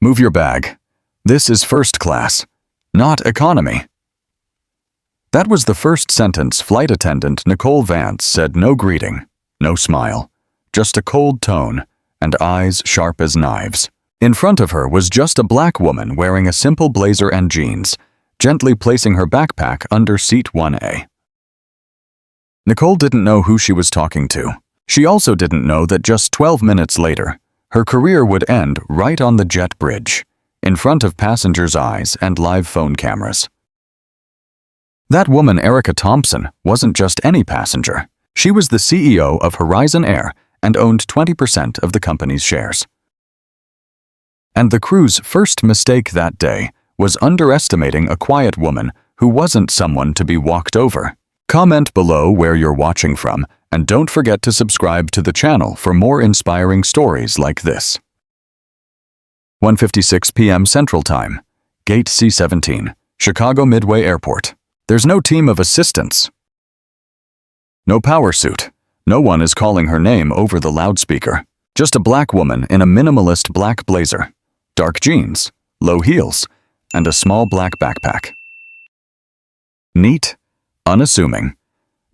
Move your bag. This is first class, not economy. That was the first sentence flight attendant Nicole Vance said. No greeting, no smile, just a cold tone and eyes sharp as knives. In front of her was just a black woman wearing a simple blazer and jeans, gently placing her backpack under seat 1A. Nicole didn't know who she was talking to. She also didn't know that just 12 minutes later, her career would end right on the jet bridge, in front of passengers' eyes and live phone cameras. That woman, Erica Thompson, wasn't just any passenger. She was the CEO of Horizon Air and owned 20% of the company's shares. And the crew's first mistake that day was underestimating a quiet woman who wasn't someone to be walked over. Comment below where you're watching from, and don't forget to subscribe to the channel for more inspiring stories like this. 1:56 p.m. Central Time, Gate C-17, Chicago Midway Airport. There's no team of assistants. No power suit. No one is calling her name over the loudspeaker. Just a black woman in a minimalist black blazer, dark jeans, low heels, and a small black backpack. Neat, unassuming,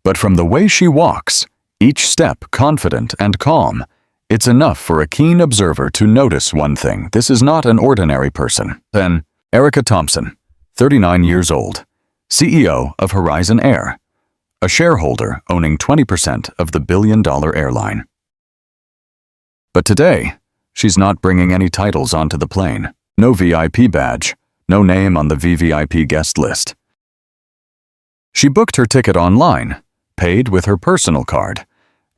but from the way she walks, each step confident and calm, it's enough for a keen observer to notice one thing: this is not an ordinary person. Then, Erica Thompson, 39 years old, CEO of Horizon Air, a shareholder owning 20% of the billion-dollar airline. But today, she's not bringing any titles onto the plane. No VIP badge, no name on the VVIP guest list. She booked her ticket online, paid with her personal card,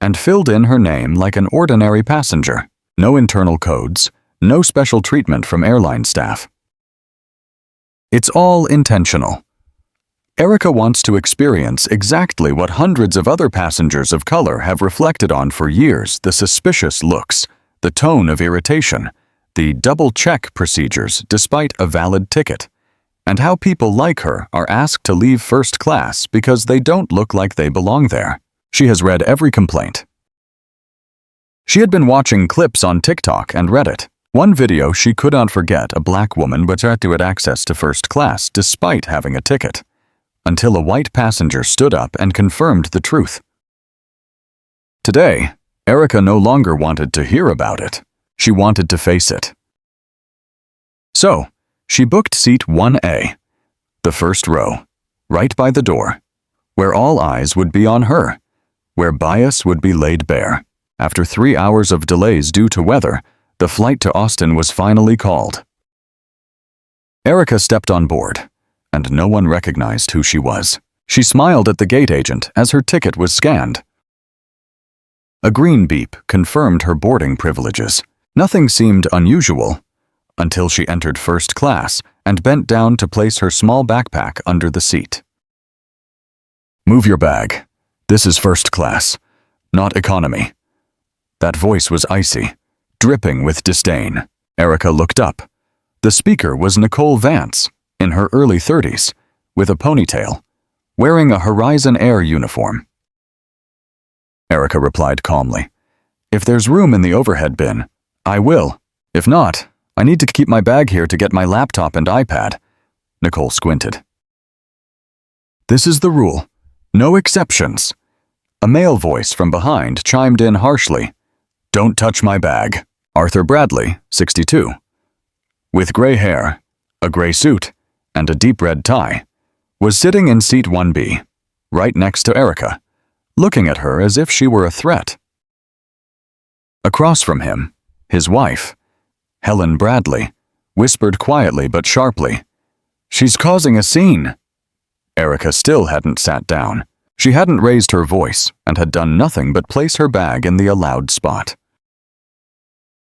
and filled in her name like an ordinary passenger. No internal codes, no special treatment from airline staff. It's all intentional. Erica wants to experience exactly what hundreds of other passengers of color have reflected on for years: the suspicious looks, the tone of irritation, the double-check procedures despite a valid ticket, and how people like her are asked to leave first class because they don't look like they belong there. She has read every complaint. She had been watching clips on TikTok and Reddit. One video she could not forget: a black woman was had to get access to first class despite having a ticket, until a white passenger stood up and confirmed the truth. Today, Erica no longer wanted to hear about it. She wanted to face it. So, she booked seat 1A, the first row, right by the door, where all eyes would be on her, where bias would be laid bare. After 3 hours of delays due to weather, the flight to Austin was finally called. Erica stepped on board, and no one recognized who she was. She smiled at the gate agent as her ticket was scanned. A green beep confirmed her boarding privileges. Nothing seemed unusual until she entered first class and bent down to place her small backpack under the seat. Move your bag. This is first class, not economy. That voice was icy, dripping with disdain. Erica looked up. The speaker was Nicole Vance, in her early 30s, with a ponytail, wearing a Horizon Air uniform. Erica replied calmly, "If there's room in the overhead bin, I will. If not, I need to keep my bag here to get my laptop and iPad." Nicole squinted. "This is the rule. No exceptions." A male voice from behind chimed in harshly, "Don't touch my bag." Arthur Bradley, 62, with gray hair, a gray suit, and a deep red tie, was sitting in seat 1B, right next to Erica, looking at her as if she were a threat. Across from him, his wife, Helen Bradley, whispered quietly but sharply, "She's causing a scene." Erica still hadn't sat down. She hadn't raised her voice and had done nothing but place her bag in the allowed spot.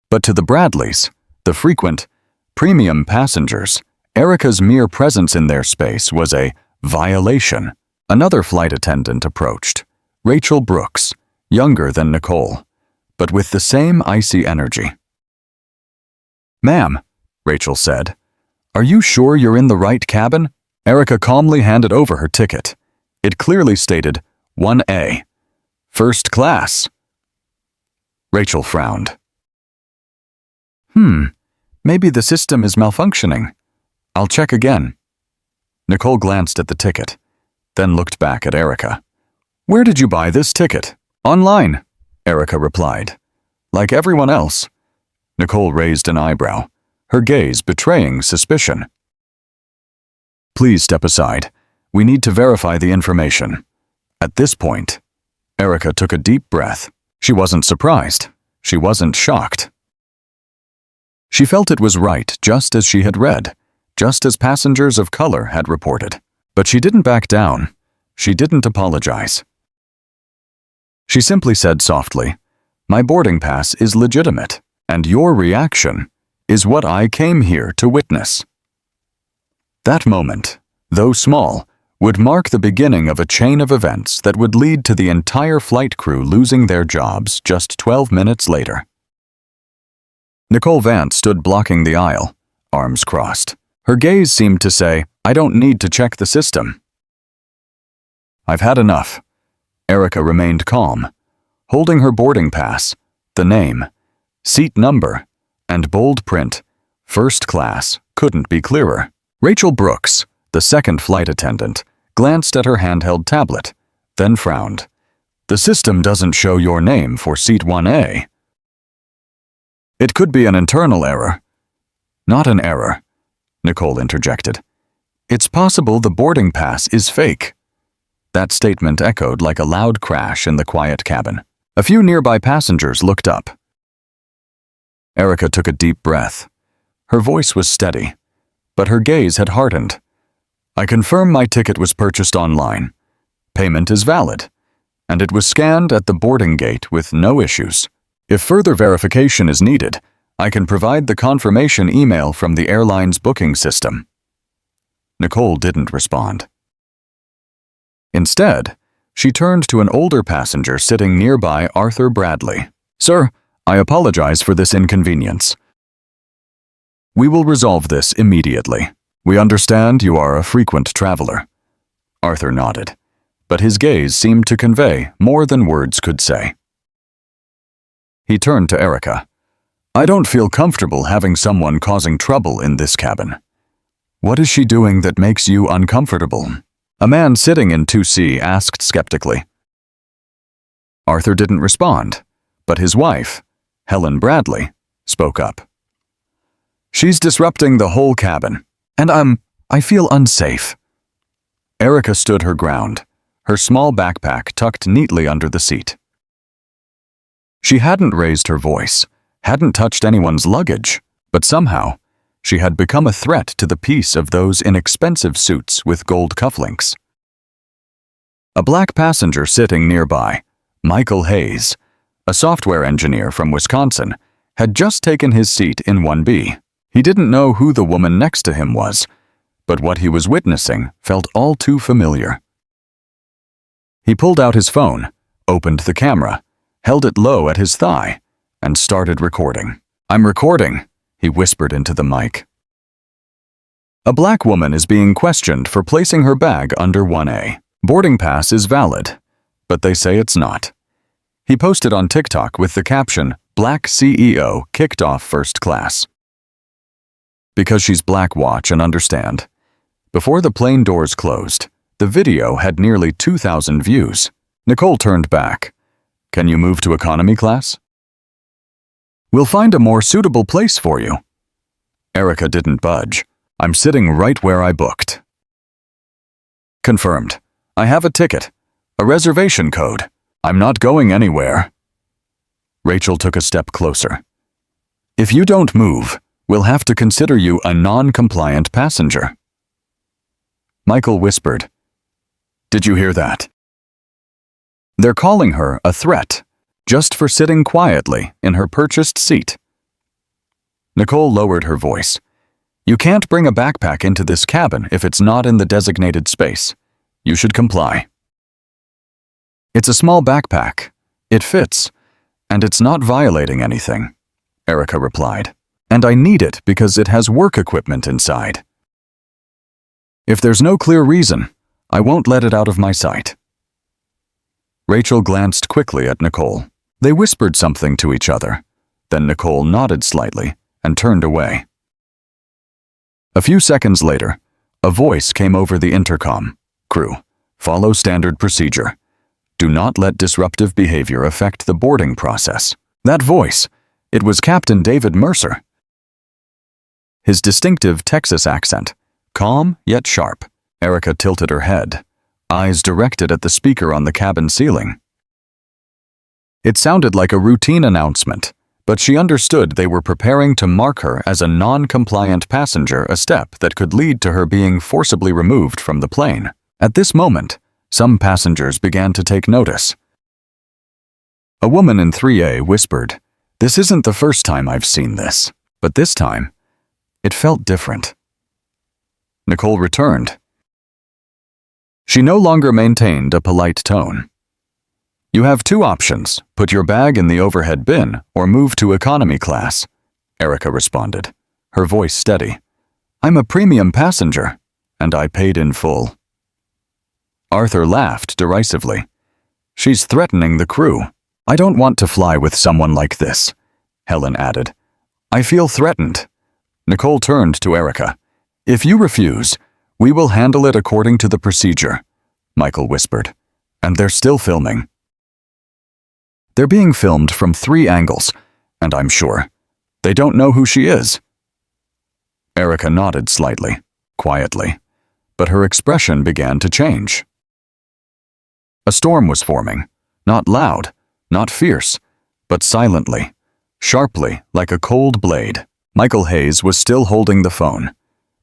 But to the Bradleys, the frequent, premium passengers, Erica's mere presence in their space was a violation. Another flight attendant approached, Rachel Brooks, younger than Nicole, but with the same icy energy. "Ma'am," Rachel said, "are you sure you're in the right cabin?" Erica calmly handed over her ticket. It clearly stated 1A, first class. Rachel frowned. Maybe the system is malfunctioning. I'll check again. Nicole glanced at the ticket, then looked back at Erica. Where did you buy this ticket? Online, Erica replied. Like everyone else. Nicole raised an eyebrow, her gaze betraying suspicion. Please step aside. We need to verify the information. At this point, Erica took a deep breath. She wasn't surprised. She wasn't shocked. She felt it was right, just as she had read, just as passengers of color had reported. But she didn't back down. She didn't apologize. She simply said softly, "My boarding pass is legitimate, and your reaction is what I came here to witness." That moment, though small, would mark the beginning of a chain of events that would lead to the entire flight crew losing their jobs just 12 minutes later. Nicole Vance stood blocking the aisle, arms crossed. Her gaze seemed to say, "I don't need to check the system." "I've had enough." Erica remained calm, holding her boarding pass, the name, seat number, and bold print, "First class," couldn't be clearer. Rachel Brooks, the second flight attendant, glanced at her handheld tablet, then frowned. "The system doesn't show your name for seat 1A. It could be an internal error." "Not an error," Nicole interjected. "It's possible the boarding pass is fake." That statement echoed like a loud crash in the quiet cabin. A few nearby passengers looked up. Erica took a deep breath. Her voice was steady, but her gaze had hardened. "I confirm my ticket was purchased online. Payment is valid, and it was scanned at the boarding gate with no issues. If further verification is needed, I can provide the confirmation email from the airline's booking system." Nicole didn't respond. Instead, she turned to an older passenger sitting nearby, Arthur Bradley. "Sir, I apologize for this inconvenience. We will resolve this immediately. We understand you are a frequent traveler." Arthur nodded, but his gaze seemed to convey more than words could say. He turned to Erica. "I don't feel comfortable having someone causing trouble in this cabin. What is she doing that makes you uncomfortable?" A man sitting in 2C asked skeptically. Arthur didn't respond, but his wife, Helen Bradley, spoke up. "She's disrupting the whole cabin, and I feel unsafe." Erica stood her ground, her small backpack tucked neatly under the seat. She hadn't raised her voice, hadn't touched anyone's luggage, but somehow, she had become a threat to the peace of those inexpensive suits with gold cufflinks. A black passenger sitting nearby, Michael Hayes, a software engineer from Wisconsin, had just taken his seat in 1B. He didn't know who the woman next to him was, but what he was witnessing felt all too familiar. He pulled out his phone, opened the camera, held it low at his thigh, and started recording. "I'm recording," he whispered into the mic. A black woman is being questioned for placing her bag under 1A. Boarding pass is valid, but they say it's not. He posted on TikTok with the caption, "Black CEO kicked off first class." Because she's black, watch and understand. Before the plane doors closed, the video had nearly 2,000 views. Nicole turned back. "Can you move to economy class? We'll find a more suitable place for you." Erica didn't budge. "I'm sitting right where I booked." "Confirmed. I have a ticket, a reservation code. I'm not going anywhere." Rachel took a step closer. "If you don't move, we'll have to consider you a non-compliant passenger." Michael whispered, "Did you hear that? They're calling her a threat, just for sitting quietly in her purchased seat." Nicole lowered her voice. "You can't bring a backpack into this cabin if it's not in the designated space. You should comply." "It's a small backpack. It fits, and it's not violating anything," Erica replied. "And I need it because it has work equipment inside. If there's no clear reason, I won't let it out of my sight." Rachel glanced quickly at Nicole. They whispered something to each other. Then Nicole nodded slightly and turned away. A few seconds later, a voice came over the intercom. Crew, follow standard procedure. Do not let disruptive behavior affect the boarding process. That voice, it was Captain David Mercer. His distinctive Texas accent, calm yet sharp. Erica tilted her head, eyes directed at the speaker on the cabin ceiling. It sounded like a routine announcement, but she understood they were preparing to mark her as a non-compliant passenger, a step that could lead to her being forcibly removed from the plane. At this moment, some passengers began to take notice. A woman in 3A whispered, "This isn't the first time I've seen this, but this time, it felt different." Nicole returned. She no longer maintained a polite tone. "You have two options, put your bag in the overhead bin or move to economy class," Erica responded, her voice steady. "I'm a premium passenger, and I paid in full." Arthur laughed derisively. "She's threatening the crew." "I don't want to fly with someone like this," Helen added. "I feel threatened." Nicole turned to Erica. "If you refuse, we will handle it according to the procedure," Michael whispered. "And they're still filming." "They're being filmed from 3 angles, and I'm sure they don't know who she is." Erica nodded slightly, quietly, but her expression began to change. A storm was forming, not loud, not fierce, but silently, sharply, like a cold blade. Michael Hayes was still holding the phone,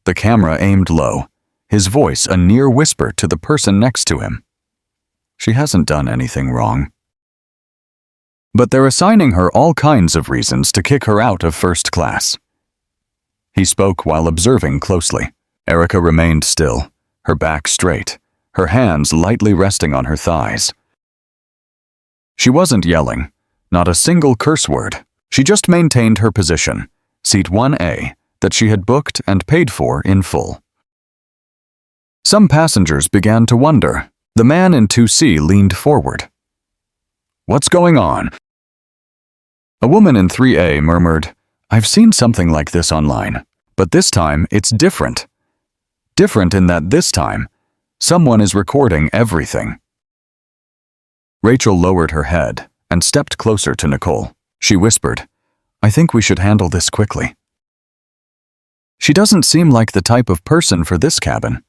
the camera aimed low, his voice a near whisper to the person next to him. "She hasn't done anything wrong. But they're assigning her all kinds of reasons to kick her out of first class." He spoke while observing closely. Erica remained still, her back straight, her hands lightly resting on her thighs. She wasn't yelling, not a single curse word. She just maintained her position, seat 1A, that she had booked and paid for in full. Some passengers began to wonder. The man in 2C leaned forward. "What's going on?" A woman in 3A murmured, "I've seen something like this online, but this time it's different. Different in that this time, someone is recording everything." Rachel lowered her head and stepped closer to Nicole. She whispered, "I think we should handle this quickly." "She doesn't seem like the type of person for this cabin,"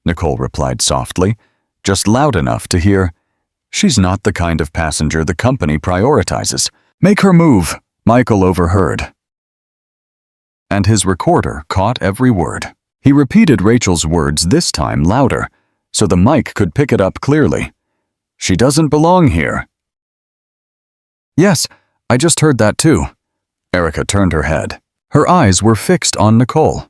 Nicole replied softly, just loud enough to hear, "She's not the kind of passenger the company prioritizes. Make her move," Michael overheard. And his recorder caught every word. He repeated Rachel's words this time louder, so the mic could pick it up clearly. "She doesn't belong here." "Yes, I just heard that too." Erica turned her head. Her eyes were fixed on Nicole.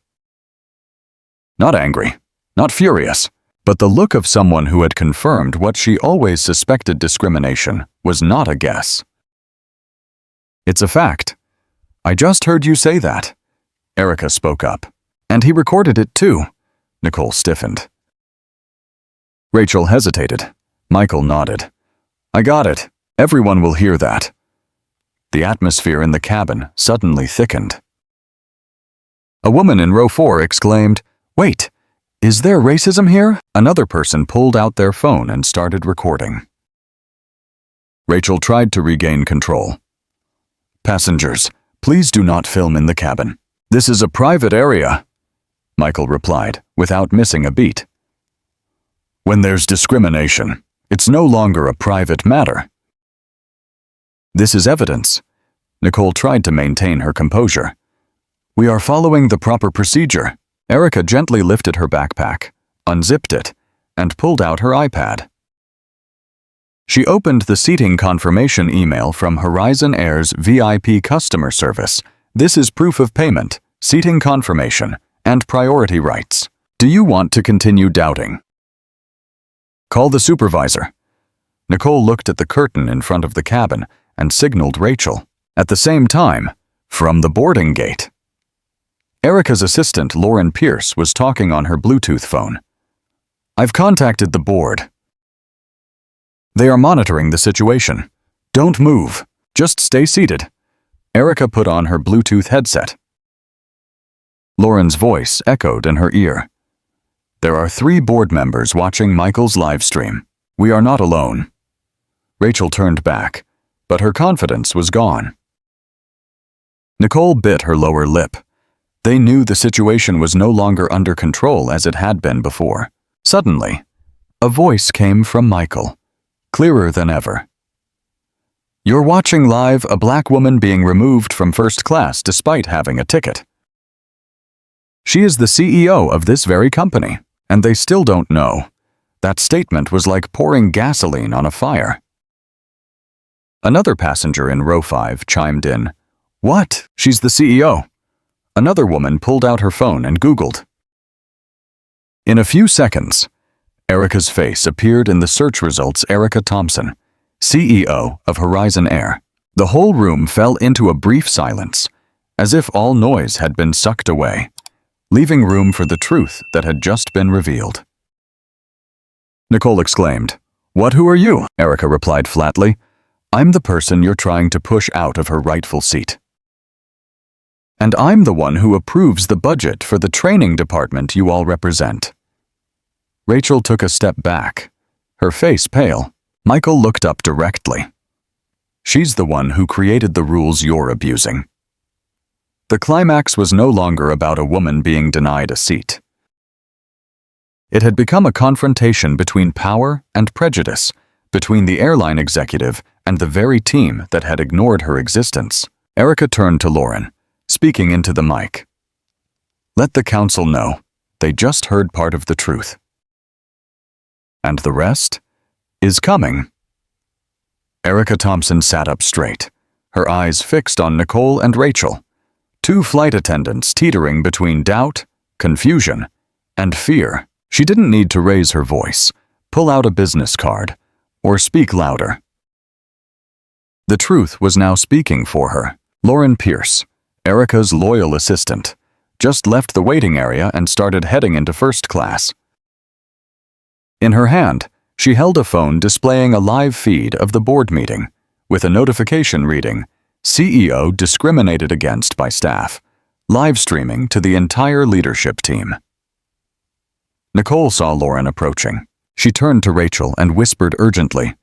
Not angry, not furious, but the look of someone who had confirmed what she always suspected: discrimination was not a guess. "It's a fact. I just heard you say that," Erica spoke up. "And he recorded it too." Nicole stiffened. Rachel hesitated. Michael nodded. "I got it. Everyone will hear that." The atmosphere in the cabin suddenly thickened. A woman in row 4 exclaimed, "Wait, is there racism here?" Another person pulled out their phone and started recording. Rachel tried to regain control. "Passengers, please do not film in the cabin. This is a private area," Michael replied, without missing a beat. "When there's discrimination, it's no longer a private matter." "This is evidence." Nicole tried to maintain her composure. "We are following the proper procedure." Erica gently lifted her backpack, unzipped it, and pulled out her iPad. She opened the seating confirmation email from Horizon Air's VIP customer service. "This is proof of payment, seating confirmation, and priority rights. Do you want to continue doubting? Call the supervisor." Nicole looked at the curtain in front of the cabin and signaled Rachel. At the same time, from the boarding gate, Erica's assistant, Lauren Pierce, was talking on her Bluetooth phone. "I've contacted the board. They are monitoring the situation. Don't move. Just stay seated." Erica put on her Bluetooth headset. Lauren's voice echoed in her ear. There are 3 board members watching Michael's live stream. We are not alone. Rachel turned back, but her confidence was gone. Nicole bit her lower lip. They knew the situation was no longer under control as it had been before. Suddenly, a voice came from Michael, clearer than ever. You're watching live a black woman being removed from first class despite having a ticket. She is the CEO of this very company, and they still don't know. That statement was like pouring gasoline on a fire. Another passenger in row 5 chimed in. What? She's the CEO. Another woman pulled out her phone and Googled. In a few seconds, Erica's face appeared in the search results. Erica Thompson, CEO of Horizon Air. The whole room fell into a brief silence, as if all noise had been sucked away, leaving room for the truth that had just been revealed. Nicole exclaimed, "What, who are you?" Erica replied flatly, "I'm the person you're trying to push out of her rightful seat. And I'm the one who approves the budget for the training department you all represent." Rachel took a step back, her face pale. Michael looked up directly. She's the one who created the rules you're abusing. The climax was no longer about a woman being denied a seat. It had become a confrontation between power and prejudice, between the airline executive and the very team that had ignored her existence. Erica turned to Lauren, speaking into the mic. Let the council know. They just heard part of the truth. And the rest is coming. Erica Thompson sat up straight, her eyes fixed on Nicole and Rachel, 2 flight attendants teetering between doubt, confusion, and fear. She didn't need to raise her voice, pull out a business card, or speak louder. The truth was now speaking for her. Lauren Pierce, Erica's loyal assistant, just left the waiting area and started heading into first class. In her hand, she held a phone displaying a live feed of the board meeting, with a notification reading, CEO discriminated against by staff, live streaming to the entire leadership team. Nicole saw Lauren approaching. She turned to Rachel and whispered urgently,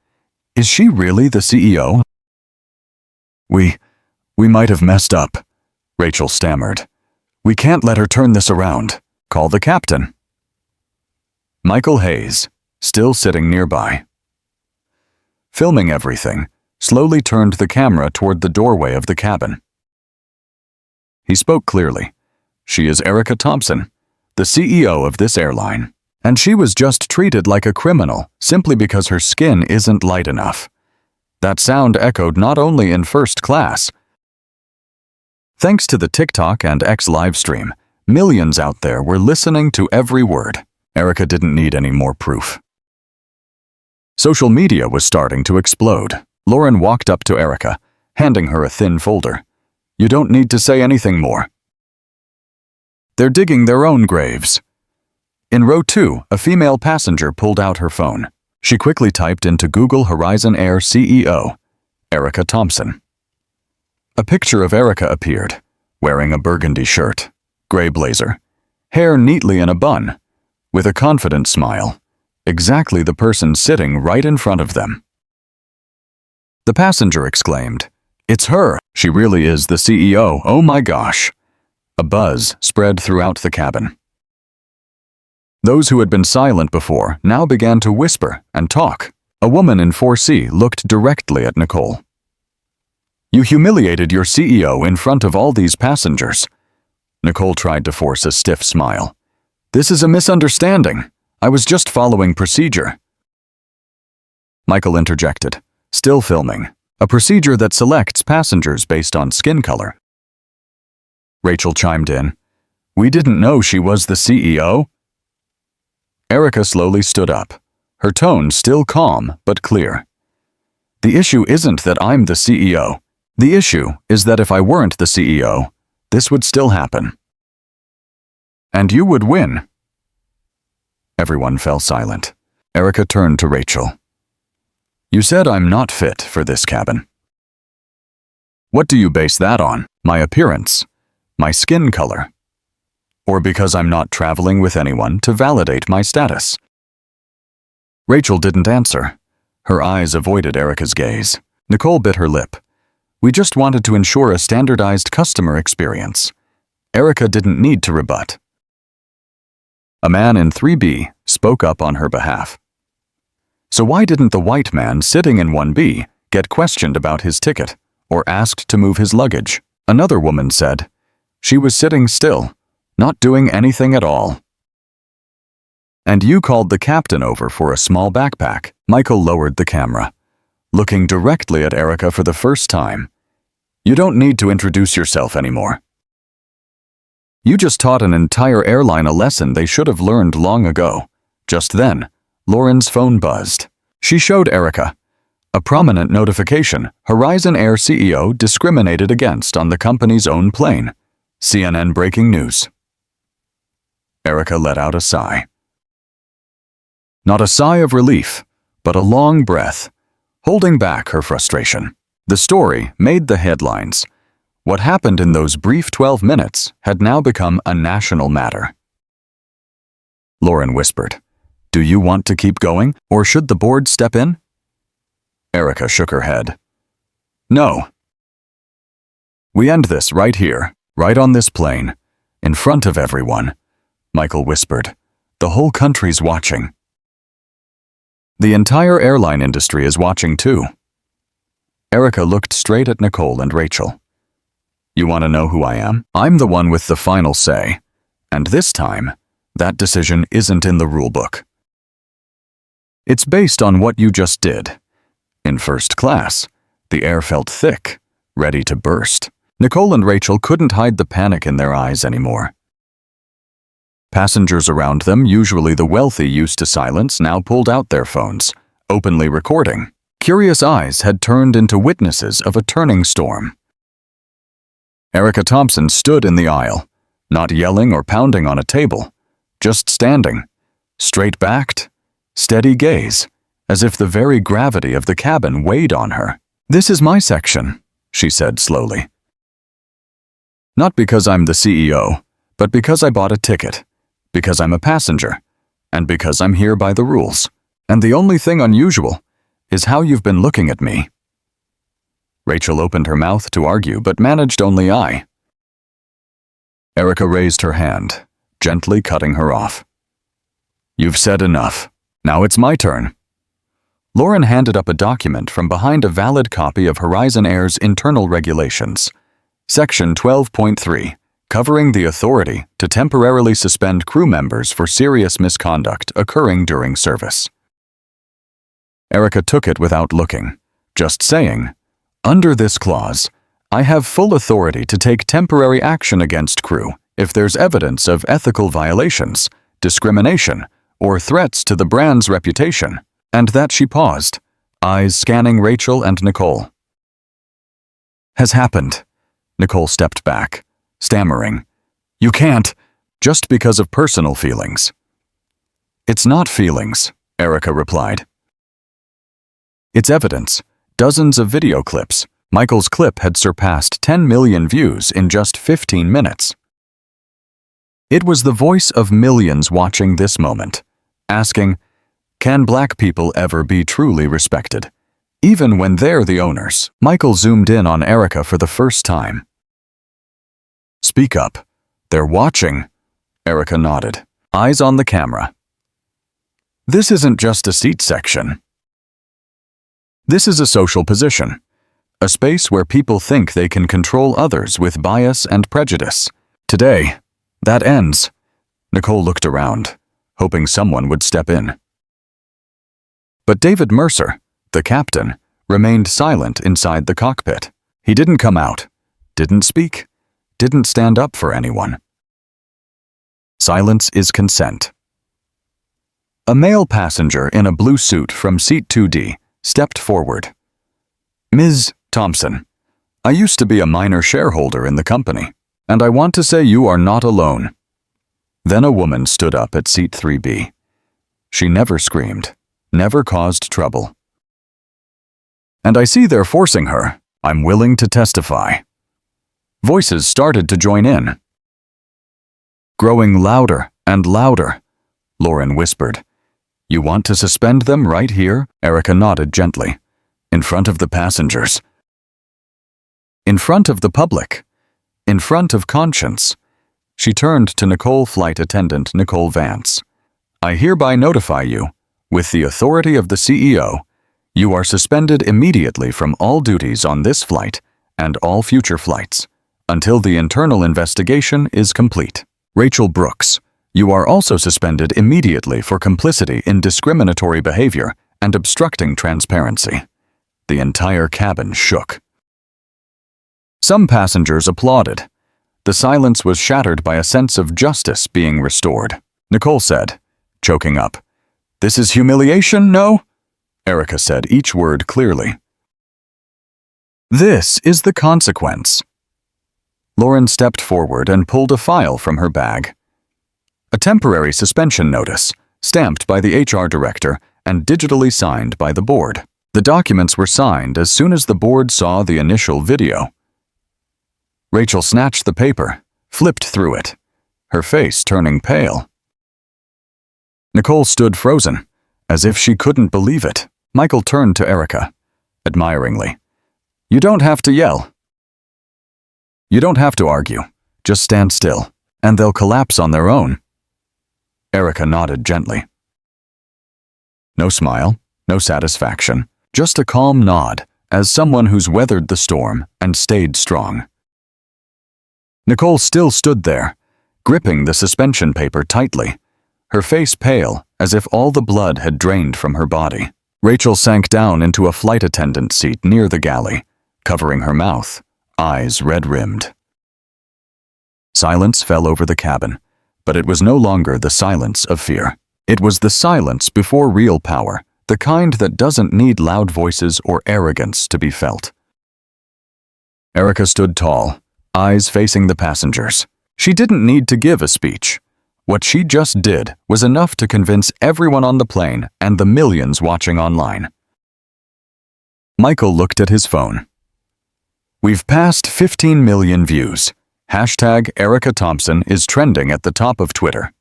"Is she really the CEO?" We might have messed up," Rachel stammered. "We can't let her turn this around. Call the captain." Michael Hayes, still sitting nearby, filming everything, slowly turned the camera toward the doorway of the cabin. He spoke clearly. "She is Erica Thompson, the CEO of this airline, and she was just treated like a criminal simply because her skin isn't light enough." That sound echoed not only in first class. Thanks to the TikTok and X livestream, millions out there were listening to every word. Erica didn't need any more proof. Social media was starting to explode. Lauren walked up to Erica, handing her a thin folder. "You don't need to say anything more. They're digging their own graves." In row 2, a female passenger pulled out her phone. She quickly typed into Google Horizon Air CEO, Erica Thompson. A picture of Erica appeared, wearing a burgundy shirt, gray blazer, hair neatly in a bun, with a confident smile, exactly the person sitting right in front of them. The passenger exclaimed, "It's her! She really is the CEO, oh my gosh!" A buzz spread throughout the cabin. Those who had been silent before now began to whisper and talk. A woman in 4C looked directly at Nicole. "You humiliated your CEO in front of all these passengers." Nicole tried to force a stiff smile. "This is a misunderstanding. I was just following procedure." Michael interjected, still filming, "A procedure that selects passengers based on skin color." Rachel chimed in, "We didn't know she was the CEO." Erica slowly stood up, her tone still calm but clear. "The issue isn't that I'm the CEO. The issue is that if I weren't the CEO, this would still happen. And you would win." Everyone fell silent. Erica turned to Rachel. "You said I'm not fit for this cabin. What do you base that on? My appearance? My skin color?" Or because I'm not traveling with anyone to validate my status? Rachel didn't answer. Her eyes avoided Erica's gaze. Nicole bit her lip. We just wanted to ensure a standardized customer experience. Erica didn't need to rebut. A man in 3B spoke up on her behalf. So why didn't the white man sitting in 1B get questioned about his ticket or asked to move his luggage? Another woman said, she was sitting still, not doing anything at all. And you called the captain over for a small backpack. Michael lowered the camera, looking directly at Erica for the first time. You don't need to introduce yourself anymore. You just taught an entire airline a lesson they should have learned long ago. Just then, Lauren's phone buzzed. She showed Erica a prominent notification. Horizon Air CEO discriminated against on the company's own plane. CNN breaking news. Erica let out a sigh. Not a sigh of relief, but a long breath, holding back her frustration. The story made the headlines. What happened in those brief 12 minutes had now become a national matter. Lauren whispered, Do you want to keep going, or should the board step in? Erica shook her head. No. We end this right here, right on this plane, in front of everyone, Michael whispered. The whole country's watching. The entire airline industry is watching too. Erica looked straight at Nicole and Rachel. You want to know who I am? I'm the one with the final say, and this time, that decision isn't in the rulebook. It's based on what you just did. In first class, the air felt thick, ready to burst. Nicole and Rachel couldn't hide the panic in their eyes anymore. Passengers around them, usually the wealthy used to silence, now pulled out their phones, openly recording. Curious eyes had turned into witnesses of a turning storm. Erica Thompson stood in the aisle, not yelling or pounding on a table, just standing, straight-backed, steady gaze, as if the very gravity of the cabin weighed on her. This is my section, she said slowly. Not because I'm the CEO, but because I bought a ticket, because I'm a passenger, and because I'm here by the rules. And the only thing unusual is how you've been looking at me. Rachel opened her mouth to argue, but managed only I. Erica raised her hand, gently cutting her off. You've said enough. Now it's my turn. Lauren handed up a document from behind a valid copy of Horizon Air's internal regulations. Section 12.3, covering the authority to temporarily suspend crew members for serious misconduct occurring during service. Erica took it without looking, just saying, Under this clause, I have full authority to take temporary action against crew if there's evidence of ethical violations, discrimination, or threats to the brand's reputation. And that she paused, eyes scanning Rachel and Nicole. Has happened. Nicole stepped back, stammering. You can't, just because of personal feelings. It's not feelings, Erica replied. It's evidence. Dozens of video clips. Michael's clip had surpassed 10 million views in just 15 minutes. It was the voice of millions watching this moment, asking, Can black people ever be truly respected, even when they're the owners? Michael zoomed in on Erica for the first time. Speak up. They're watching. Erica nodded, eyes on the camera. This isn't just a seat section. This is a social position, a space where people think they can control others with bias and prejudice. Today, that ends. Nicole looked around, hoping someone would step in. But David Mercer, the captain, remained silent inside the cockpit. He didn't come out, didn't speak, didn't stand up for anyone. Silence is consent. A male passenger in a blue suit from seat 2D stepped forward. Ms. Thompson, I used to be a minor shareholder in the company, and I want to say you are not alone. Then a woman stood up at seat 3B. She never screamed, never caused trouble. And I see they're forcing her. I'm willing to testify. Voices started to join in. growing louder and louder. Lauren whispered. You want to suspend them right here? Erica nodded gently. In front of the passengers. In front of the public. In front of conscience. She turned to Nicole Flight Attendant Nicole Vance. I hereby notify you, with the authority of the CEO, you are suspended immediately from all duties on this flight and all future flights, until the internal investigation is complete. Rachel Brooks, you are also suspended immediately for complicity in discriminatory behavior and obstructing transparency. The entire cabin shook. Some passengers applauded. The silence was shattered by a sense of justice being restored. Nicole said, choking up, This is humiliation, no? Erica said each word clearly. This is the consequence. Lauren stepped forward and pulled a file from her bag. A temporary suspension notice, stamped by the HR director and digitally signed by the board. The documents were signed as soon as the board saw the initial video. Rachel snatched the paper, flipped through it, her face turning pale. Nicole stood frozen, as if she couldn't believe it. Michael turned to Erica, admiringly. You don't have to yell. You don't have to argue. Just stand still, and they'll collapse on their own. Erica nodded gently. No smile, no satisfaction, just a calm nod, as someone who's weathered the storm and stayed strong. Nicole still stood there, gripping the suspension paper tightly, her face pale as if all the blood had drained from her body. Rachel sank down into a flight attendant seat near the galley, covering her mouth, eyes red-rimmed. Silence fell over the cabin, but it was no longer the silence of fear. It was the silence before real power, the kind that doesn't need loud voices or arrogance to be felt. Erica stood tall, eyes facing the passengers. She didn't need to give a speech. What she just did was enough to convince everyone on the plane and the millions watching online. Michael looked at his phone. We've passed 15 million views. Hashtag Erica Thompson is trending at the top of Twitter.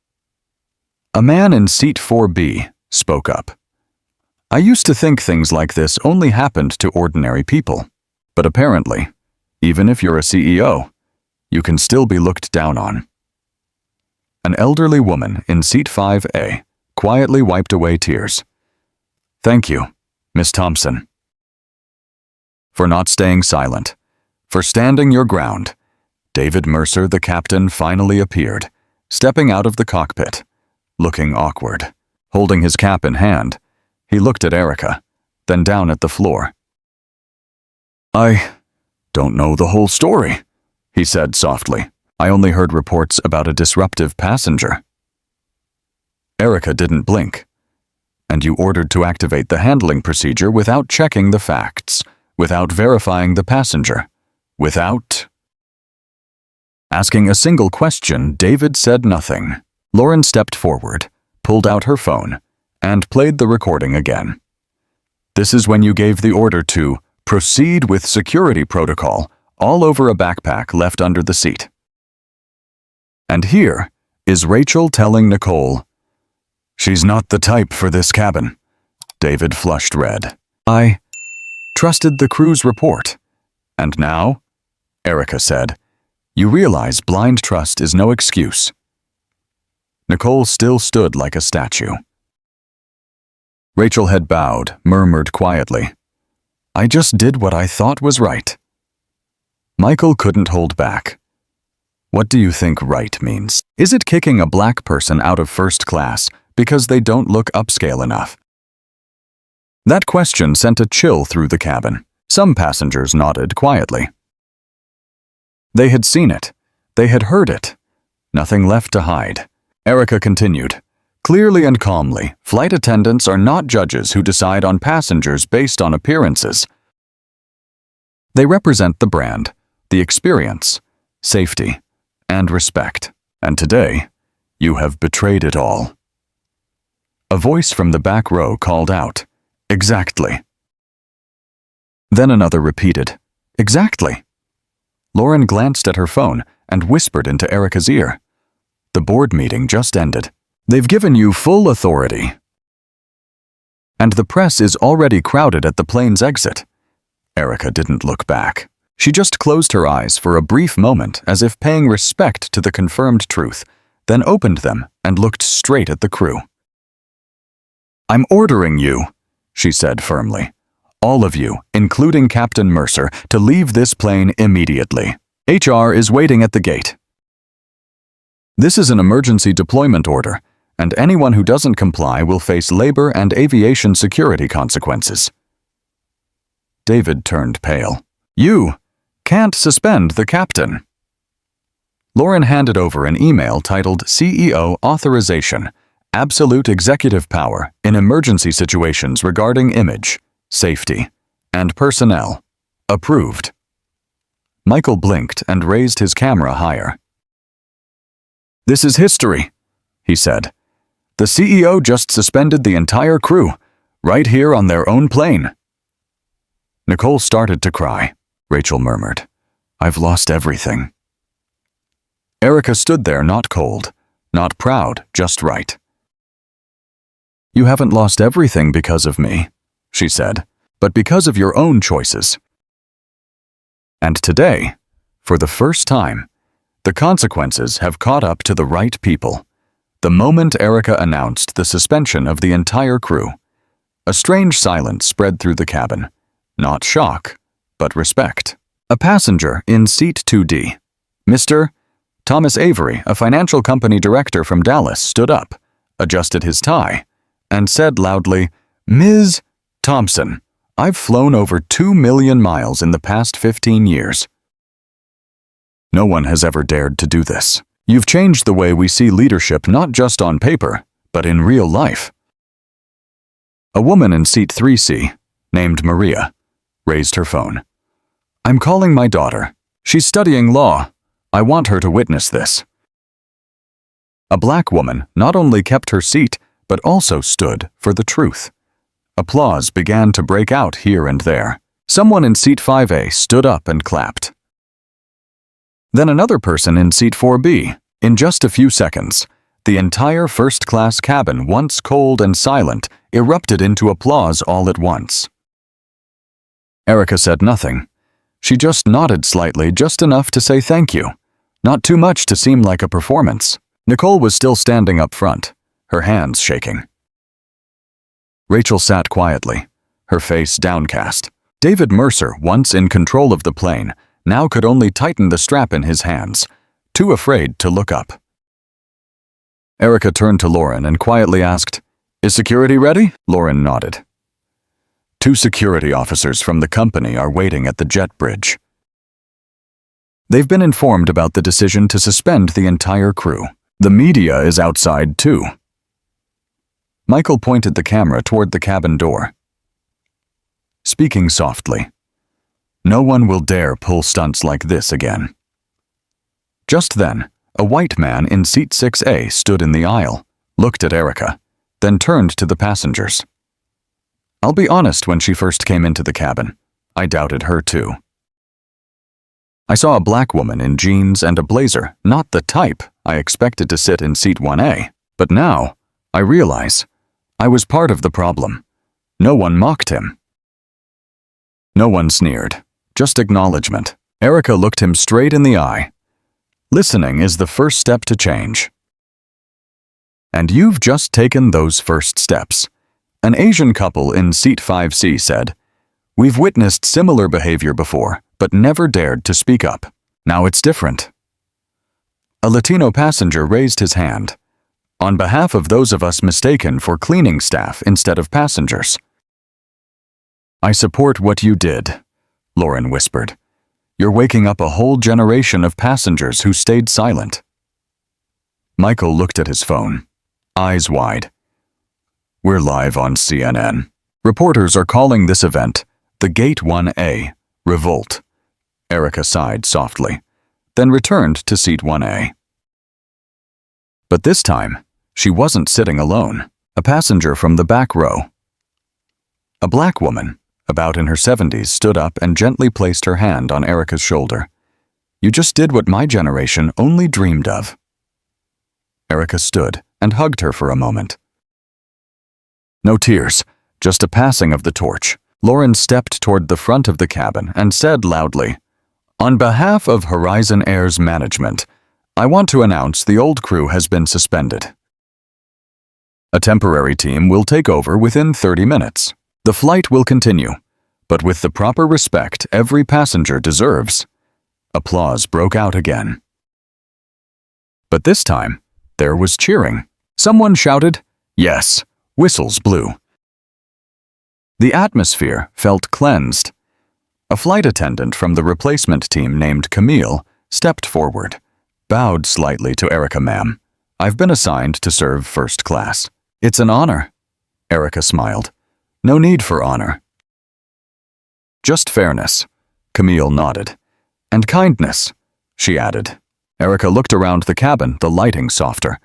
A man in seat 4B spoke up. I used to think things like this only happened to ordinary people. But apparently, even if you're a CEO, you can still be looked down on. An elderly woman in seat 5A quietly wiped away tears. Thank you, Miss Thompson. For not staying silent, for standing your ground. David Mercer, the captain, finally appeared, stepping out of the cockpit, looking awkward. Holding his cap in hand, he looked at Erica, then down at the floor. I don't know the whole story, he said softly. I only heard reports about a disruptive passenger. Erica didn't blink. And you ordered to activate the handling procedure without checking the facts, without verifying the passenger, without asking a single question. David said nothing. Lauren stepped forward, pulled out her phone, and played the recording again. This is when you gave the order to proceed with security protocol all over a backpack left under the seat. And here is Rachel telling Nicole, she's not the type for this cabin. David flushed red. I trusted the crew's report. And now, Erica said, you realize blind trust is no excuse. Nicole still stood like a statue. Rachel had bowed, murmured quietly, I just did what I thought was right. Michael couldn't hold back. What do you think right means? Is it kicking a black person out of first class because they don't look upscale enough? That question sent a chill through the cabin. Some passengers nodded quietly. They had seen it. They had heard it. Nothing left to hide. Erica continued. Clearly and calmly, flight attendants are not judges who decide on passengers based on appearances. They represent the brand, the experience, safety, and respect. And today, you have betrayed it all. A voice from the back row called out, exactly. Then another repeated, exactly. Lauren glanced at her phone and whispered into Erica's ear, The board meeting just ended. They've given you full authority. And the press is already crowded at the plane's exit. Erica didn't look back. She just closed her eyes for a brief moment as if paying respect to the confirmed truth, then opened them and looked straight at the crew. "I'm ordering you," she said firmly. "All of you, including Captain Mercer, to leave this plane immediately. HR is waiting at the gate. This is an emergency deployment order, and anyone who doesn't comply will face labor and aviation security consequences." David turned pale. "You can't suspend the captain." Lauren handed over an email titled CEO Authorization, Absolute Executive Power in Emergency Situations Regarding Image, Safety, and Personnel. Approved. Michael blinked and raised his camera higher. "This is history," he said. "The CEO just suspended the entire crew, right here on their own plane." Nicole started to cry. Rachel murmured, "I've lost everything." Erica stood there, not cold, not proud, just right. "You haven't lost everything because of me," she said, "but because of your own choices." And today, for the first time, the consequences have caught up to the right people. The moment Erica announced the suspension of the entire crew, a strange silence spread through the cabin. Not shock, but respect. A passenger in seat 2D, Mr. Thomas Avery, a financial company director from Dallas, stood up, adjusted his tie, and said loudly, "Ms. Thompson, I've flown over 2 million miles in the past 15 years. No one has ever dared to do this. You've changed the way we see leadership not just on paper, but in real life." A woman in seat 3C, named Maria, raised her phone. "I'm calling my daughter. She's studying law. I want her to witness this." A black woman not only kept her seat, but also stood for the truth. Applause began to break out here and there. Someone in seat 5A stood up and clapped. Then another person in seat 4B. In just a few seconds, the entire first-class cabin, once cold and silent, erupted into applause all at once. Erica said nothing. She just nodded slightly, just enough to say thank you. Not too much to seem like a performance. Nicole was still standing up front, her hands shaking. Rachel sat quietly, her face downcast. David Mercer, once in control of the plane, now could only tighten the strap in his hands, too afraid to look up. Erica turned to Lauren and quietly asked, "Is security ready?" Lauren nodded. 2 security officers from the company are waiting at the jet bridge. They've been informed about the decision to suspend the entire crew. The media is outside too. Michael pointed the camera toward the cabin door. Speaking softly, "No one will dare pull stunts like this again." Just then, a white man in seat 6A stood in the aisle, looked at Erica, then turned to the passengers. I'll be honest, when she first came into the cabin, I doubted her too. I saw a black woman in jeans and a blazer, not the type I expected to sit in seat 1A, but now I realize I was part of the problem. No one mocked him. No one sneered, just acknowledgement. Erica looked him straight in the eye. Listening is the first step to change. And you've just taken those first steps. An Asian couple in seat 5C said, "We've witnessed similar behavior before, but never dared to speak up. Now it's different." A Latino passenger raised his hand. "On behalf of those of us mistaken for cleaning staff instead of passengers." "I support what you did," Lauren whispered. "You're waking up a whole generation of passengers who stayed silent." Michael looked at his phone, eyes wide. "We're live on CNN. Reporters are calling this event the Gate 1A Revolt." Erica sighed softly, then returned to seat 1A. But this time, she wasn't sitting alone. A passenger from the back row. A black woman, about in her 70s, stood up and gently placed her hand on Erica's shoulder. "You just did what my generation only dreamed of." Erica stood and hugged her for a moment. No tears, just a passing of the torch. Lauren stepped toward the front of the cabin and said loudly, "On behalf of Horizon Air's management, I want to announce the old crew has been suspended. A temporary team will take over within 30 minutes. The flight will continue, but with the proper respect every passenger deserves." Applause broke out again. But this time, there was cheering. Someone shouted, "Yes." Whistles blew. The atmosphere felt cleansed. A flight attendant from the replacement team named Camille stepped forward, bowed slightly to Erica. "Ma'am, I've been assigned to serve first class." "It's an honor." Erica smiled. "No need for honor." "Just fairness," Camille nodded. "And kindness," she added. Erica looked around the cabin, the lighting softer,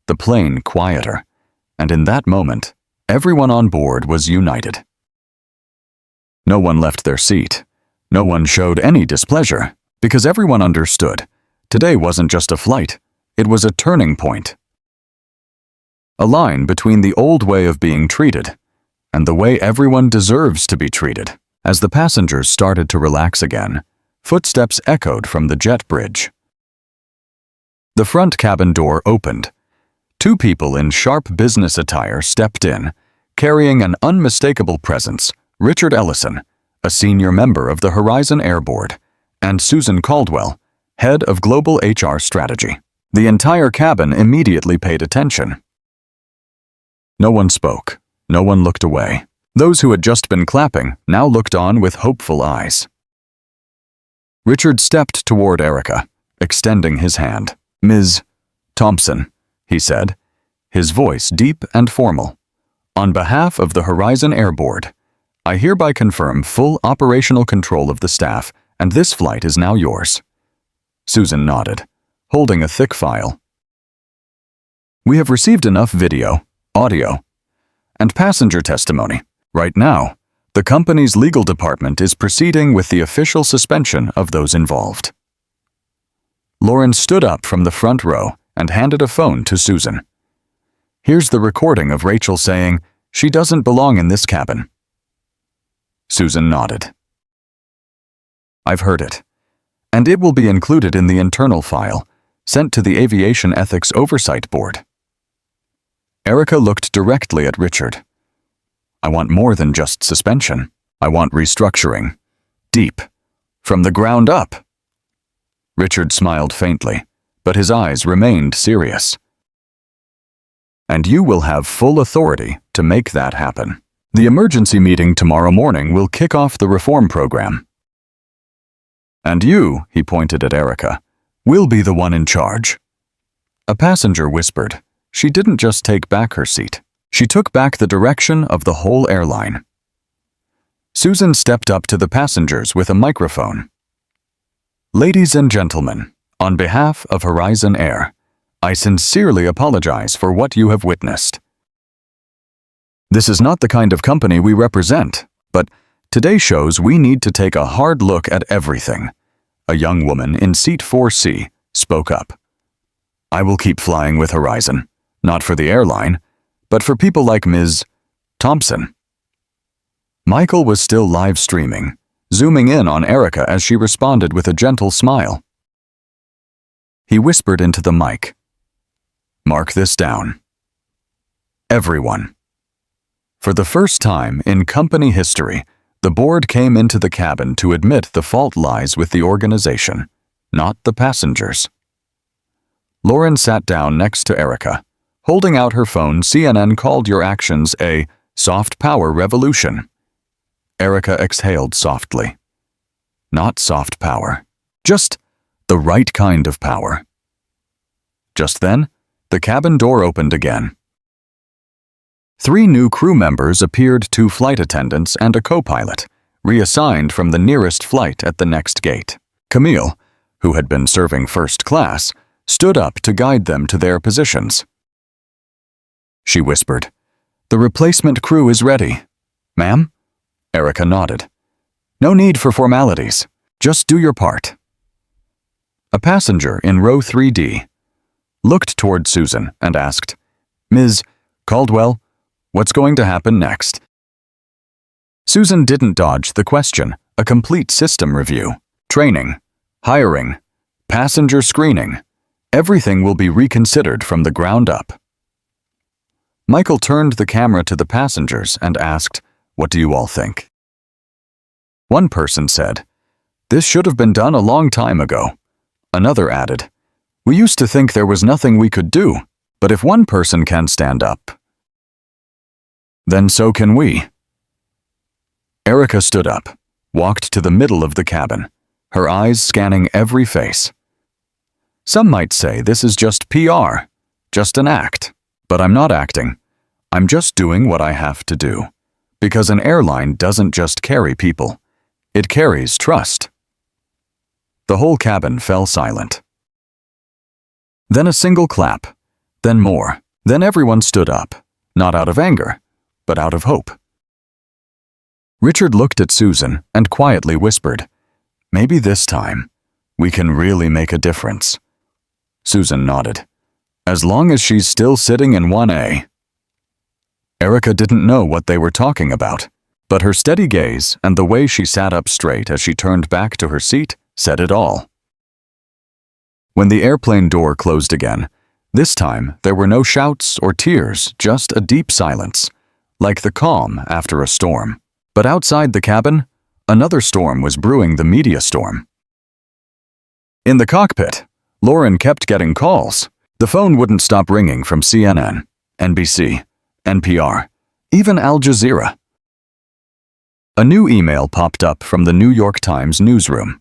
the plane quieter, and in that moment, everyone on board was united. No one left their seat. No one showed any displeasure, because everyone understood. Today wasn't just a flight, it was a turning point. A line between the old way of being treated and the way everyone deserves to be treated. As the passengers started to relax again, footsteps echoed from the jet bridge. The front cabin door opened. Two people in sharp business attire stepped in, carrying an unmistakable presence: Richard Ellison, a senior member of the Horizon Air Board, and Susan Caldwell, head of global HR strategy. The entire cabin immediately paid attention. No one spoke. No one looked away. Those who had just been clapping now looked on with hopeful eyes. Richard stepped toward Erica, extending his hand. "Ms. Thompson," he said, his voice deep and formal. "On behalf of the Horizon Air Board, I hereby confirm full operational control of the staff, and this flight is now yours." Susan nodded, holding a thick file. "We have received enough video, audio, and passenger testimony. Right now, the company's legal department is proceeding with the official suspension of those involved." Lauren stood up from the front row and handed a phone to Susan. "Here's the recording of Rachel saying she doesn't belong in this cabin." Susan nodded. "I've heard it, and it will be included in the internal file sent to the Aviation Ethics Oversight Board." Erica looked directly at Richard. "I want more than just suspension. I want restructuring. Deep. From the ground up." Richard smiled faintly, but his eyes remained serious. "And you will have full authority to make that happen. The emergency meeting tomorrow morning will kick off the reform program. And you," he pointed at Erica, "will be the one in charge." A passenger whispered. She didn't just take back her seat. She took back the direction of the whole airline. Susan stepped up to the passengers with a microphone. "Ladies and gentlemen, on behalf of Horizon Air, I sincerely apologize for what you have witnessed. This is not the kind of company we represent, but today shows we need to take a hard look at everything." A young woman in seat 4C spoke up. "I will keep flying with Horizon, not for the airline, but for people like Ms. Thompson." Michael was still live streaming, zooming in on Erica as she responded with a gentle smile. He whispered into the mic, "Mark this down. Everyone." For the first time in company history, the board came into the cabin to admit the fault lies with the organization, not the passengers. Lauren sat down next to Erica. Holding out her phone, CNN called your actions a soft power revolution. Erica exhaled softly. Not soft power, just the right kind of power. Just then, the cabin door opened again. 3 new crew members appeared: 2 flight attendants and a co-pilot, reassigned from the nearest flight at the next gate. Camille, who had been serving first class, stood up to guide them to their positions. She whispered, "The replacement crew is ready." "Ma'am?" Erica nodded. "No need for formalities. Just do your part." A passenger in row 3D. looked toward Susan and asked, "Ms. Caldwell, what's going to happen next?" Susan didn't dodge the question. A complete system review, training, hiring, passenger screening. Everything will be reconsidered from the ground up. Michael turned the camera to the passengers and asked, "What do you all think?" One person said, "This should have been done a long time ago." Another added, "We used to think there was nothing we could do, but if one person can stand up, then so can we." Erica stood up, walked to the middle of the cabin, her eyes scanning every face. Some might say this is just PR, just an act, but I'm not acting. I'm just doing what I have to do, because an airline doesn't just carry people, it carries trust. The whole cabin fell silent. Then a single clap, then more, then everyone stood up, not out of anger, but out of hope. Richard looked at Susan and quietly whispered, "Maybe this time, we can really make a difference." Susan nodded. "As long as she's still sitting in 1A. Erica didn't know what they were talking about, but her steady gaze and the way she sat up straight as she turned back to her seat said it all. When the airplane door closed again, this time there were no shouts or tears, just a deep silence, like the calm after a storm. But outside the cabin, another storm was brewing, the media storm. In the cockpit, Lauren kept getting calls. The phone wouldn't stop ringing from CNN, NBC, NPR, even Al Jazeera. A new email popped up from the New York Times newsroom.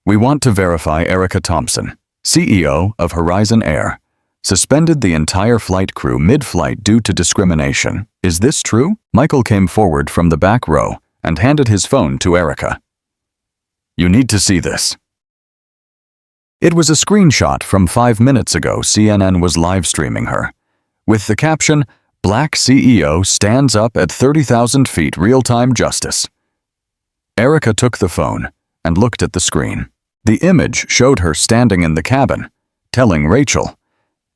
"We want to verify Erica Thompson, CEO of Horizon Air, suspended the entire flight crew mid-flight due to discrimination. Is this true?" Michael came forward from the back row and handed his phone to Erica. "You need to see this." It was a screenshot from 5 minutes ago. CNN was live streaming her, with the caption, "Black CEO stands up at 30,000 feet, real-time justice." Erica took the phone and looked at the screen. The image showed her standing in the cabin, telling Rachel,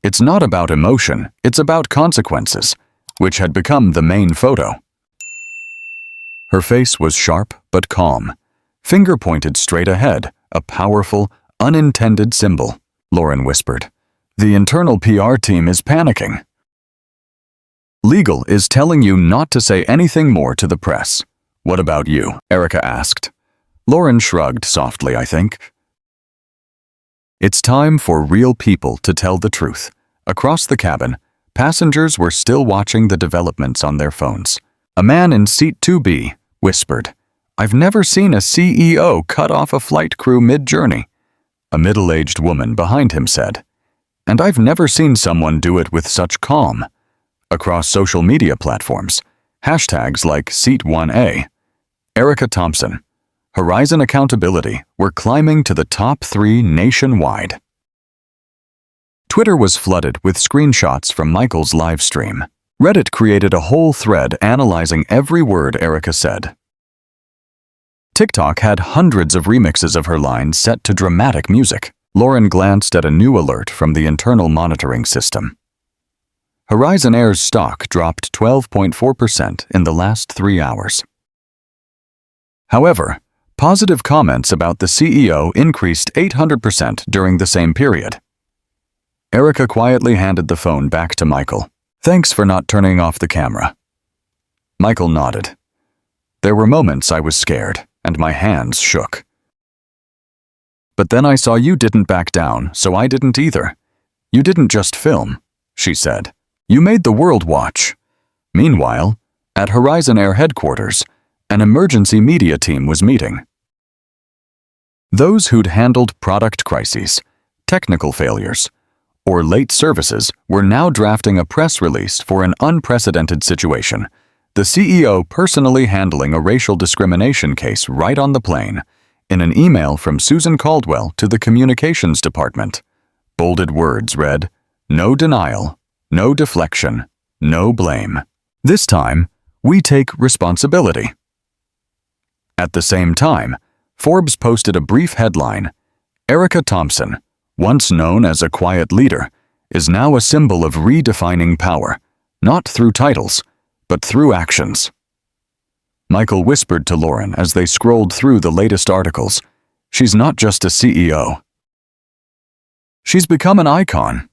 "It's not about emotion, it's about consequences," which had become the main photo. Her face was sharp but calm, finger pointed straight ahead, a powerful, unintended symbol. Lauren whispered, "The internal PR team is panicking. Legal is telling you not to say anything more to the press." "What about you?" Erica asked. Lauren shrugged softly, "I think. It's time for real people to tell the truth." Across the cabin, passengers were still watching the developments on their phones. A man in seat 2B whispered, "I've never seen a CEO cut off a flight crew mid-journey." A middle-aged woman behind him said, "And I've never seen someone do it with such calm." Across social media platforms, hashtags like Seat1A, Erica Thompson, Horizon Accountability were climbing to the top 3 nationwide. Twitter was flooded with screenshots from Michael's live stream. Reddit created a whole thread analyzing every word Erica said. TikTok had hundreds of remixes of her lines set to dramatic music. Lauren glanced at a new alert from the internal monitoring system. Horizon Air's stock dropped 12.4% in the last 3 hours. However, positive comments about the CEO increased 800% during the same period. Erica quietly handed the phone back to Michael. "Thanks for not turning off the camera." Michael nodded. "There were moments I was scared, and my hands shook. But then I saw you didn't back down, so I didn't either. You didn't just film," she said. "You made the world watch." Meanwhile, at Horizon Air headquarters, an emergency media team was meeting. Those who'd handled product crises, technical failures, or late services were now drafting a press release for an unprecedented situation. The CEO personally handling a racial discrimination case right on the plane, in an email from Susan Caldwell to the communications department. Bolded words read, "No denial, no deflection, no blame. This time, we take responsibility." At the same time, Forbes posted a brief headline, "Erica Thompson, once known as a quiet leader, is now a symbol of redefining power, not through titles, but through actions. Michael whispered to Lauren as they scrolled through the latest articles. She's not just a CEO. She's become an icon.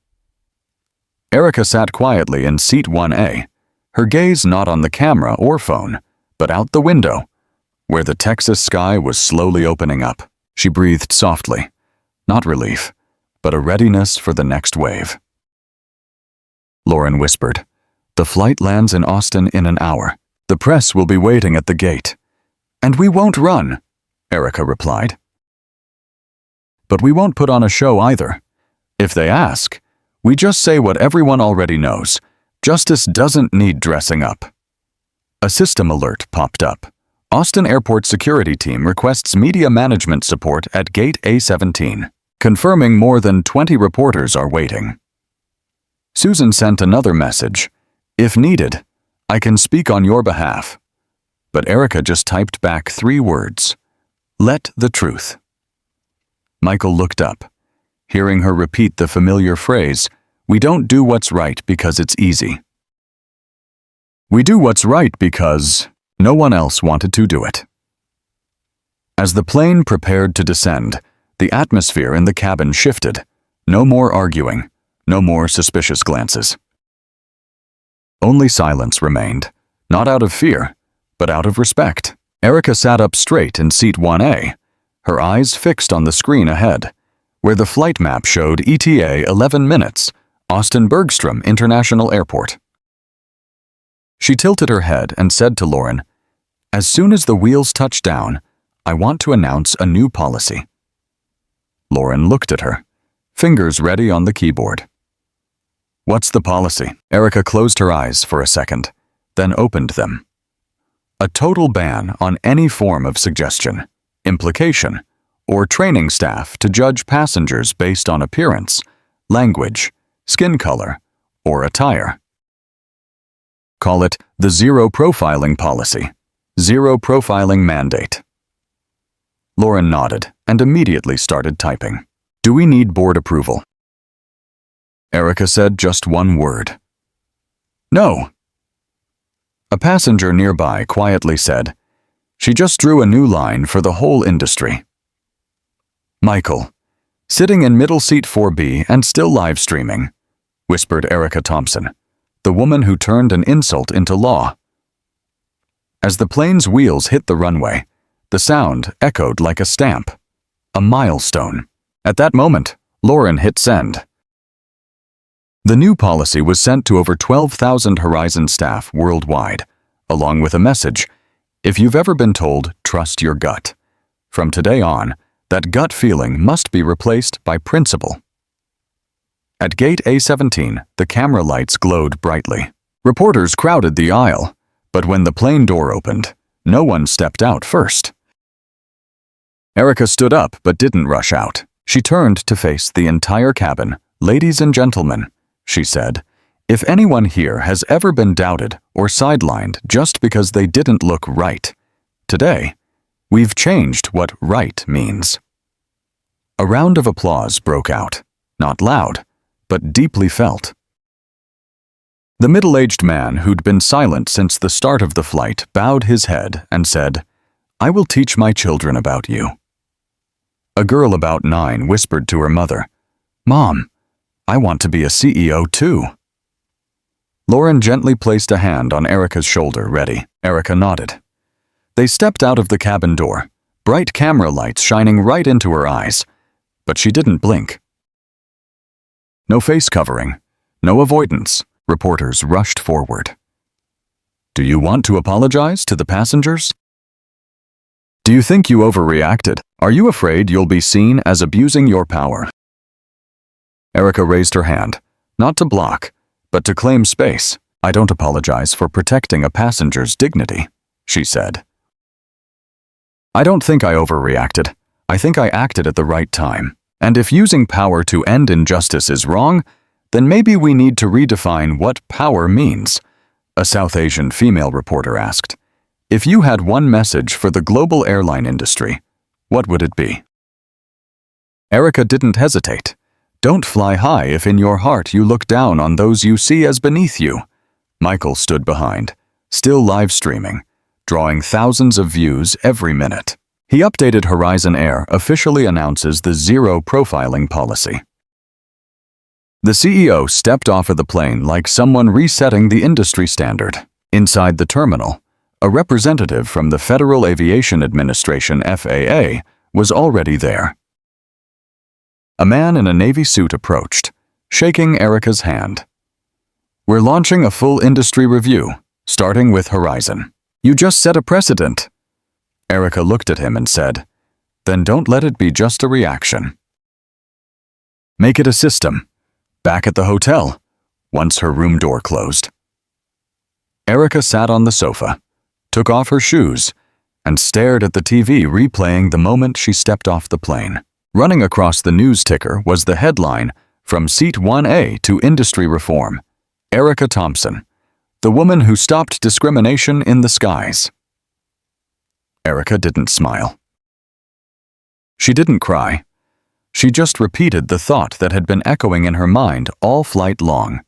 Erica sat quietly in seat 1A, her gaze not on the camera or phone, but out the window, where the Texas sky was slowly opening up. She breathed softly, not relief, but a readiness for the next wave. Lauren whispered, "The flight lands in Austin in an hour. The press will be waiting at the gate." "And we won't run," Erica replied. "But we won't put on a show either. If they ask, we just say what everyone already knows. Justice doesn't need dressing up." A system alert popped up. Austin Airport security team requests media management support at Gate A17, confirming more than 20 reporters are waiting. Susan sent another message. "If needed, I can speak on your behalf." But Erica just typed back 3 words. "Let the truth." Michael looked up, hearing her repeat the familiar phrase, "We don't do what's right because it's easy. We do what's right because no one else wanted to do it." As the plane prepared to descend, the atmosphere in the cabin shifted. No more arguing, no more suspicious glances. Only silence remained, not out of fear, but out of respect. Erica sat up straight in seat 1A, her eyes fixed on the screen ahead, where the flight map showed ETA 11 minutes, Austin Bergstrom International Airport. She tilted her head and said to Lauren, "As soon as the wheels touch down, I want to announce a new policy." Lauren looked at her, fingers ready on the keyboard. "What's the policy?" Erica closed her eyes for a second, then opened them. "A total ban on any form of suggestion, implication, or training staff to judge passengers based on appearance, language, skin color, or attire. Call it the Zero Profiling Policy, Zero Profiling Mandate." Lauren nodded and immediately started typing. "Do we need board approval?" Erica said just one word. "No." A passenger nearby quietly said, "She just drew a new line for the whole industry." "Michael, sitting in middle seat 4B and still live streaming," whispered Erica Thompson, the woman who turned an insult into law. As the plane's wheels hit the runway, the sound echoed like a stamp, a milestone. At that moment, Lauren hit send. The new policy was sent to over 12,000 Horizon staff worldwide, along with a message, "If you've ever been told, trust your gut. From today on, that gut feeling must be replaced by principle." At Gate A17, the camera lights glowed brightly. Reporters crowded the aisle, but when the plane door opened, no one stepped out first. Erica stood up but didn't rush out. She turned to face the entire cabin. "Ladies and gentlemen," she said, "if anyone here has ever been doubted or sidelined just because they didn't look right, today, we've changed what right means." A round of applause broke out, not loud, but deeply felt. The middle-aged man who'd been silent since the start of the flight bowed his head and said, "I will teach my children about you." A girl about 9 whispered to her mother, "Mom, I want to be a CEO too." Lauren gently placed a hand on Erica's shoulder, ready. Erica nodded. They stepped out of the cabin door, bright camera lights shining right into her eyes, but she didn't blink. No face covering, no avoidance. Reporters rushed forward. "Do you want to apologize to the passengers? Do you think you overreacted? Are you afraid you'll be seen as abusing your power?" Erica raised her hand, not to block, but to claim space. "I don't apologize for protecting a passenger's dignity," she said. "I don't think I overreacted. I think I acted at the right time. And if using power to end injustice is wrong, then maybe we need to redefine what power means," a South Asian female reporter asked. "If you had one message for the global airline industry, what would it be?" Erica didn't hesitate. Don't fly high if in your heart you look down on those you see as beneath you. Michael stood behind, still live streaming, drawing thousands of views every minute. He updated Horizon Air officially announces the zero profiling policy. The CEO stepped off of the plane like someone resetting the industry standard. Inside the terminal, a representative from the Federal Aviation Administration (FAA) was already there. A man in a Navy suit approached, shaking Erica's hand. "We're launching a full industry review, starting with Horizon. You just set a precedent." Erica looked at him and said, "Then don't let it be just a reaction. Make it a system." Back at the hotel, once her room door closed, Erica sat on the sofa, took off her shoes, and stared at the TV replaying the moment she stepped off the plane. Running across the news ticker was the headline, "From Seat 1A to Industry Reform. Erica Thompson, the woman who stopped discrimination in the skies." Erica didn't smile. She didn't cry. She just repeated the thought that had been echoing in her mind all flight long.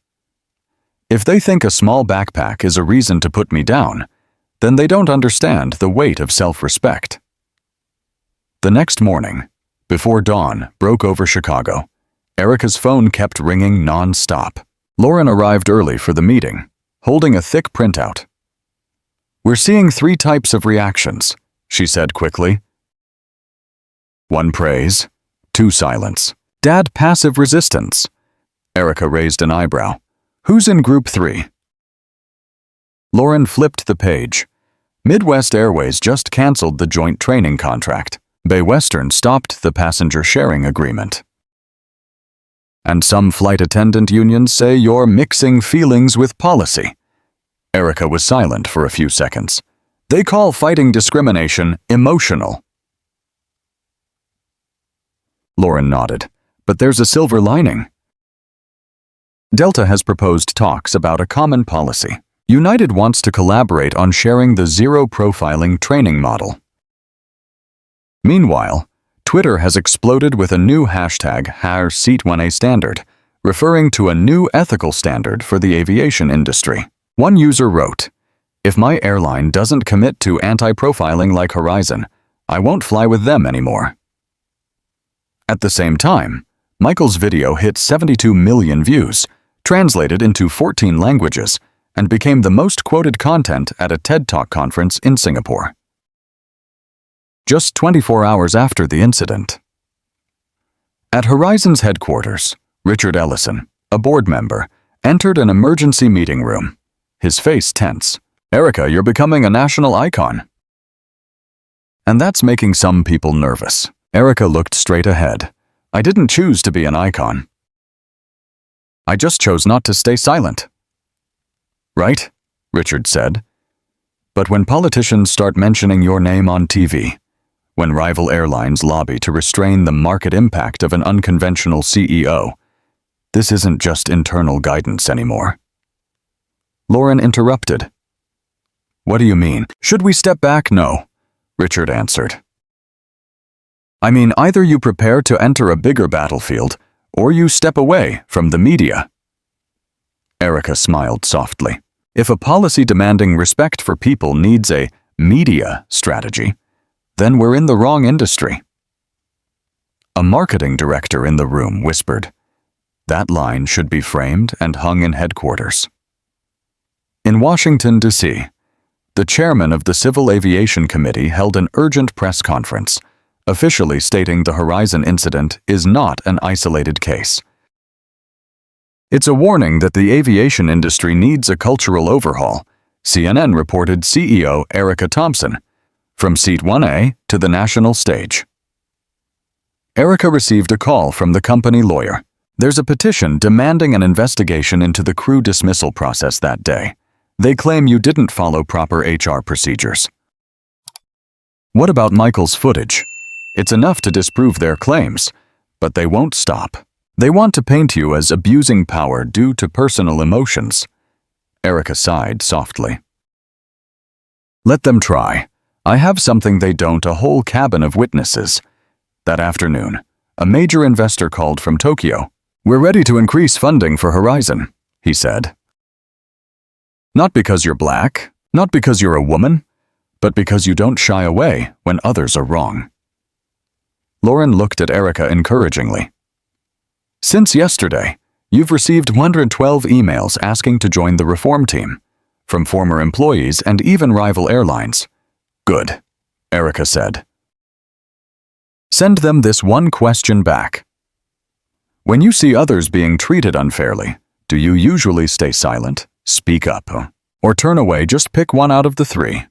If they think a small backpack is a reason to put me down, then they don't understand the weight of self-respect. The next morning, before dawn broke over Chicago, Erica's phone kept ringing non-stop. Lauren arrived early for the meeting, holding a thick printout. "We're seeing 3 types of reactions," she said quickly. 1 praise, 2 silence. Dad passive resistance. Erica raised an eyebrow. "Who's in group 3? Lauren flipped the page. Midwest Airways just canceled the joint training contract. Bay Western stopped the passenger sharing agreement. And some flight attendant unions say you're mixing feelings with policy. Erica was silent for a few seconds. They call fighting discrimination emotional. Lauren nodded. "But there's a silver lining." Delta has proposed talks about a common policy. United wants to collaborate on sharing the zero profiling training model. Meanwhile, Twitter has exploded with a new hashtag #Seat1A standard, referring to a new ethical standard for the aviation industry. One user wrote, "If my airline doesn't commit to anti-profiling like Horizon, I won't fly with them anymore." At the same time, Michael's video hit 72 million views, translated into 14 languages, and became the most quoted content at a TED Talk conference in Singapore. Just 24 hours after the incident. At Horizon's headquarters, Richard Ellison, a board member, entered an emergency meeting room, his face tense. "Erica, you're becoming a national icon." And that's making some people nervous. Erica looked straight ahead. "I didn't choose to be an icon. I just chose not to stay silent." "Right," Richard said. "But when politicians start mentioning your name on TV, when rival airlines lobby to restrain the market impact of an unconventional CEO, this isn't just internal guidance anymore." Lauren interrupted. "What do you mean? Should we step back?" "No," Richard answered. "I mean, either you prepare to enter a bigger battlefield, or you step away from the media." Erica smiled softly. "If a policy demanding respect for people needs a media strategy, then we're in the wrong industry." A marketing director in the room whispered, "That line should be framed and hung in headquarters." In Washington, D.C., the chairman of the Civil Aviation Committee held an urgent press conference, officially stating the Horizon incident is not an isolated case. "It's a warning that the aviation industry needs a cultural overhaul," CNN reported CEO Erica Thompson, from Seat 1A to the national stage. Erica received a call from the company lawyer. There's a petition demanding an investigation into the crew dismissal process that day. They claim you didn't follow proper HR procedures. What about Michael's footage? It's enough to disprove their claims, but they won't stop. They want to paint you as abusing power due to personal emotions. Erica sighed softly. Let them try. I have something they don't, a whole cabin of witnesses. That afternoon, a major investor called from Tokyo, We're ready to increase funding for Horizon, he said. Not because you're black, not because you're a woman, but because you don't shy away when others are wrong. Lauren looked at Erica encouragingly. Since yesterday, you've received 112 emails asking to join the reform team, from former employees and even rival airlines. Good, Erica said. Send them this one question back. When you see others being treated unfairly, do you usually stay silent, speak up, or turn away? Just pick one out of the three.